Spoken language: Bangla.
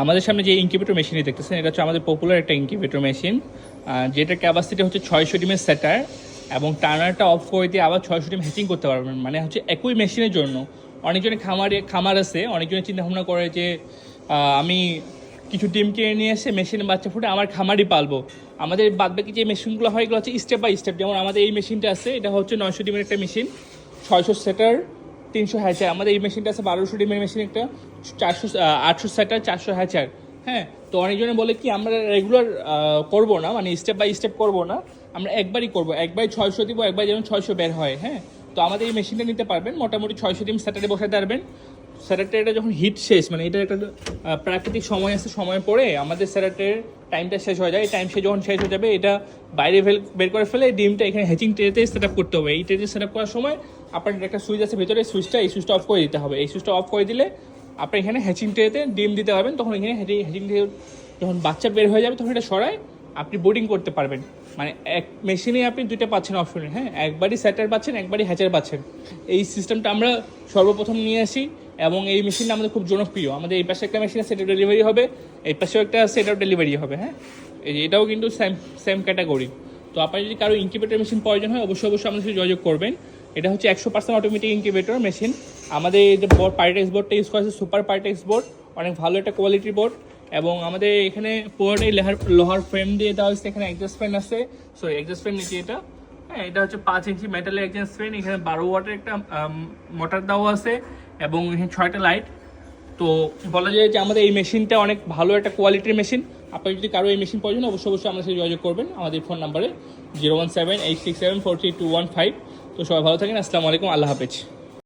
আমাদের সামনে যে ইনকিউবেটর মেশিনটি দেখতেছেন এটা হচ্ছে আমাদের পপুলার একটা ইনকিউবেটর মেশিন, যেটার ক্যাপাসিটি হচ্ছে 600 ডিমের সেটার এবং টার্নারটা অফ করে দিয়ে আবার 600 ডিম হ্যাচিং করতে পারবেন। মানে হচ্ছে একই মেশিনের জন্য অনেকজনের খামার আছে, অনেকজনের চিন্তা ভাবনা করে যে আমি কিছু ডিম কিনে নিয়ে এসে মেশিনে বাচ্চা ফুটে আমার খামারই পালবো। আমাদের বাদবাকি যে মেশিনগুলো হয় এগুলো হচ্ছে স্টেপ বাই স্টেপ। যেমন আমাদের এই মেশিনটা আছে, এটা হচ্ছে 900 ডিমের একটা মেশিন, 600 সেটার 300 হ্যাচার। আমাদের এই মেশিনটা আছে 1200 ডিমের মেশিন, একটা 800 সেটার 400 হ্যাচার। হ্যাঁ, তো অনেকজনে বলে কি আমরা রেগুলার করবো না, মানে স্টেপ বাই স্টেপ করবো না, আমরা একবারই করবো, একবারই 600 দিব, একবার যেমন 600 বের হয়। হ্যাঁ, তো আমাদের এই মেশিনটা নিতে পারবেন, মোটামুটি 600 ডিম স্যাটারে বসাতে পারবেন। স্যাটারটা এটা যখন হিট শেষ, মানে এটার একটা প্রাকৃতিক সময় আছে, সময় পরে আমাদের স্যাটারের টাইমটা শেষ হয়ে যায়। এই টাইম যখন শেষ হয়ে যাবে এটা বাইরে বের করে ফেলে ডিমটা এখানে হ্যাচিং ট্রেতে সেট আপ করতে হবে। এই ট্রেতে সেট আপ করার সময় আপনার একটা সুইচ আছে ভেতরে, এই সুইচটা অফ করে দিতে হবে। এই সুইচটা অফ করে দিলে আপনি এখানে হ্যাচিং ট্রেতে ডিম দিতে পারবেন। তখন এখানে হ্যাচিং ট্রে যখন বাচ্চা বের হয়ে যাবে তখন এটা সরায় আপনি বোর্ডিং করতে পারবেন। মানে এক মেশিনে আপনি দুইটা পাচ্ছেন অপশনে। হ্যাঁ, একবারই স্যাটার পাচ্ছেন, একবারই হ্যাচার পাচ্ছেন। এই সিস্টেমটা আমরা সর্বপ্রথম নিয়ে আসি এবং এই মেশিনটা আমাদের খুব জনপ্রিয়। আমাদের এই পাশে একটা মেশিন আছে, সেটা ডেলিভারি হবে, এই পাশেও একটা আছে, এটাও ডেলিভারি হবে। হ্যাঁ, এটাও কিন্তু সেম ক্যাটাগরি। তো আপনার যদি কারো ইনকিউবেটর মেশিন প্রয়োজন হয় অবশ্যই আমাদের সাথে যোগাযোগ করবেন। এটা হচ্ছে 100% অটোমেটিক ইনকিউবেটর মেশিন। আমাদের এই যে পার্টেক্স বোর্ডটা ইউজ করা হচ্ছে সুপার পার্টেক্স বোর্ড, অনেক ভালো একটা কোয়ালিটির বোর্ড। এবং আমাদের এখানে পুরোটাই লোহার ফ্রেম দিয়ে দেওয়া হচ্ছে। এখানে এক্সস্ট ফ্যান আছে, এক্সস্ট ফ্যান নিচে এটা। হ্যাঁ, এটা হচ্ছে 5 ইঞ্চি মেটালের এক্সস্ট ফ্যান। এখানে 12 ওয়াটের একটা মোটর দেওয়া আছে এবং এখানে 6টা লাইট। তো বলা যায় যে আমাদের এই মেশিনটা অনেক ভালো একটা কোয়ালিটির মেশিন। আপনার যদি কারো এই মেশিন প্রয়োজন অবশ্যই আমাদের সাথে যোগাযোগ করবেন আমাদের ফোন নাম্বারে 01786743215। তো সবাই ভালো থাকেন, আসসালামু আলাইকুম, আল্লাহ হাফেজ।